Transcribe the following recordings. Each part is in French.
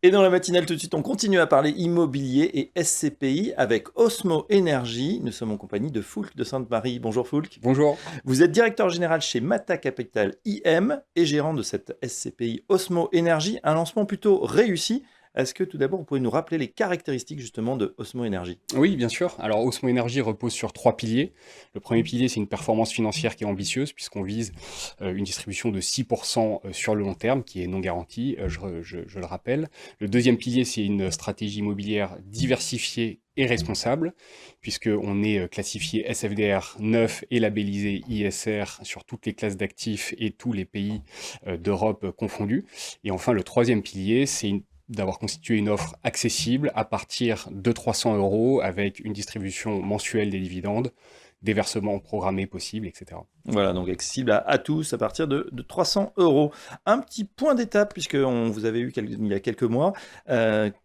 Et dans la matinale, tout de suite, on continue à parler immobilier et SCPI avec Osmo Énergie. Nous sommes en compagnie de Foulk de Sainte-Marie. Bonjour Foulk. Bonjour. Vous êtes directeur général chez Mata Capital IM et gérant de cette SCPI Osmo Énergie. Un lancement plutôt réussi. Est-ce que tout d'abord, vous pouvez nous rappeler les caractéristiques justement de Osmo Énergie? Oui, bien sûr. Alors, Osmo Energy repose sur trois piliers. Le premier pilier, c'est une performance financière qui est ambitieuse, puisqu'on vise une distribution de 6% sur le long terme, qui est non garantie, je le rappelle. Le deuxième pilier, c'est une stratégie immobilière diversifiée et responsable, puisqu'on est classifié SFDR 9 et labellisé ISR sur toutes les classes d'actifs et tous les pays d'Europe confondus. Et enfin, le troisième pilier, c'est d'avoir constitué une offre accessible à partir de 300 euros avec une distribution mensuelle des dividendes, des versements programmés possibles, etc. Voilà, donc accessible à tous à partir de 300 euros. Un petit point d'étape, puisque on vous avait eu il y a quelques mois.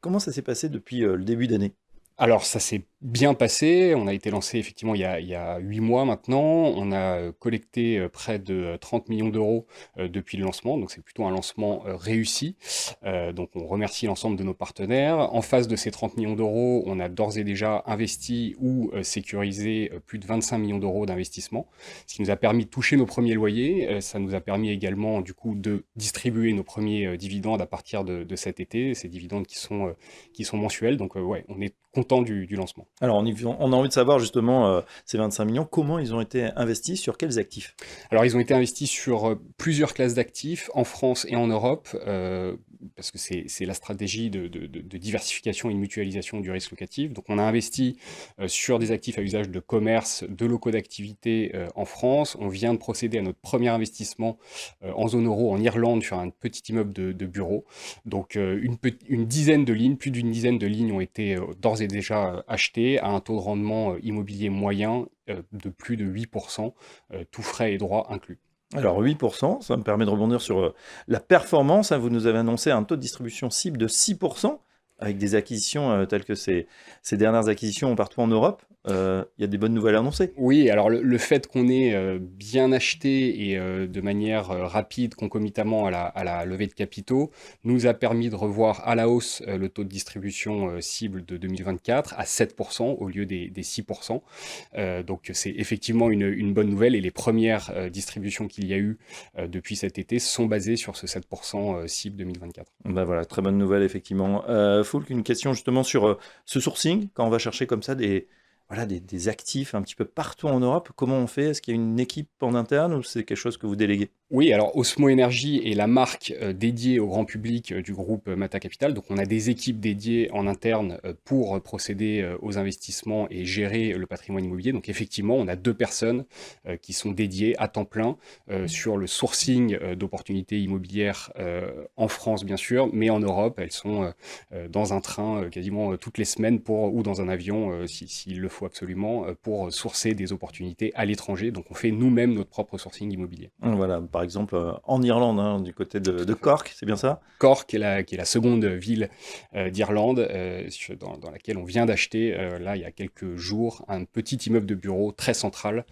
Comment ça s'est passé depuis le début d'année? Alors ça s'est bien passé, on a été lancé effectivement il y a 8 mois maintenant, on a collecté près de 30 millions d'euros depuis le lancement, donc c'est plutôt un lancement réussi. Donc on remercie l'ensemble de nos partenaires. En face de ces 30 millions d'euros, on a d'ores et déjà investi ou sécurisé plus de 25 millions d'euros d'investissement, ce qui nous a permis de toucher nos premiers loyers. Ça nous a permis également du coup de distribuer nos premiers dividendes à partir de cet été, ces dividendes qui sont mensuels. Donc ouais, on est content du lancement. Alors, on a envie de savoir justement ces 25 millions, comment ils ont été investis, sur quels actifs? Alors, ils ont été investis sur plusieurs classes d'actifs en France et en Europe, parce que c'est la stratégie de diversification et de mutualisation du risque locatif. Donc, on a investi sur des actifs à usage de commerce, de locaux d'activité en France. On vient de procéder à notre premier investissement en zone euro en Irlande sur un petit immeuble de bureaux. Donc, une dizaine de lignes, plus d'une dizaine de lignes ont été d'ores et déjà achetées à un taux de rendement immobilier moyen de plus de 8%, tout frais et droits inclus. Alors 8%, ça me permet de rebondir sur la performance, hein. Vous nous avez annoncé un taux de distribution cible de 6%, avec des acquisitions telles que ces dernières acquisitions partout en Europe. Il y a des bonnes nouvelles à annoncer. Oui, alors le fait qu'on ait bien acheté et de manière rapide, concomitamment à la levée de capitaux, nous a permis de revoir à la hausse le taux de distribution cible de 2024 à 7% au lieu des 6%. Donc c'est effectivement une bonne nouvelle et les premières distributions qu'il y a eu depuis cet été sont basées sur ce 7% cible 2024. Ben voilà, très bonne nouvelle effectivement. Foulk, une question justement sur ce sourcing, quand on va chercher comme ça voilà, des actifs un petit peu partout en Europe, comment on fait? Est-ce qu'il y a une équipe en interne ou c'est quelque chose que vous déléguez? Oui, alors Osmo Energy est la marque dédiée au grand public du groupe Mata Capital. Donc on a des équipes dédiées en interne pour procéder aux investissements et gérer le patrimoine immobilier. Donc effectivement, on a deux personnes qui sont dédiées à temps plein sur le sourcing d'opportunités immobilières en France bien sûr, mais en Europe, elles sont dans un train quasiment toutes les semaines ou dans un avion s'il le faut absolument pour sourcer des opportunités à l'étranger. Donc on fait nous-mêmes notre propre sourcing immobilier. Voilà, par exemple en Irlande, hein, du côté Tout de à fait. Cork, c'est bien ça? Cork, qui est la seconde ville d'Irlande, dans laquelle on vient d'acheter, là, il y a quelques jours, un petit immeuble de bureau très central,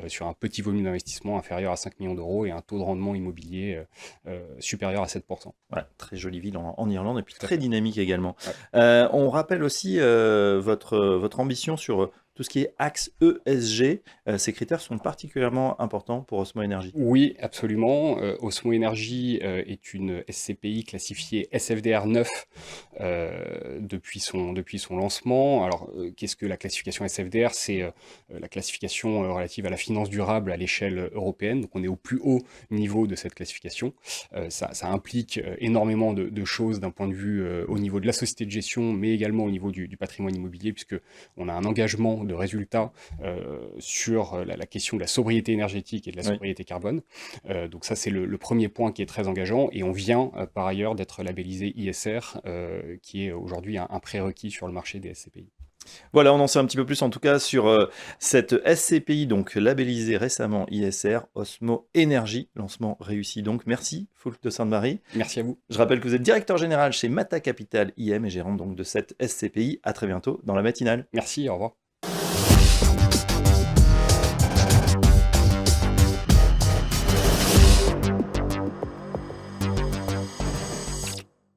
sur un petit volume d'investissement inférieur à 5 millions d'euros et un taux de rendement immobilier supérieur à 7%. Ouais, très jolie ville en Irlande et puis Tout à très fait. dynamique également. Ouais. On rappelle aussi votre ambition sur tout ce qui est axe ESG. Ces critères sont particulièrement importants pour Osmo Energy. Oui, absolument. Osmo Energy est une SCPI classifiée SFDR 9 depuis son lancement. Alors, qu'est-ce que la classification SFDR? C'est la classification relative à la finance durable à l'échelle européenne. Donc, on est au plus haut niveau de cette classification. Ça implique énormément de choses d'un point de vue au niveau de la société de gestion, mais également au niveau du patrimoine immobilier, puisque on a un engagement de résultats sur la question de la sobriété énergétique et de la Oui. sobriété carbone. Donc ça, c'est le premier point qui est très engageant. Et on vient par ailleurs d'être labellisé ISR, qui est aujourd'hui un prérequis sur le marché des SCPI. Voilà, on en sait un petit peu plus en tout cas sur cette SCPI, donc labellisée récemment ISR, Osmo Energy, lancement réussi donc. Merci, Foulk de Sainte-Marie. Merci à vous. Je rappelle que vous êtes directeur général chez Mata Capital IM et gérant donc de cette SCPI. À très bientôt dans la matinale. Merci, au revoir.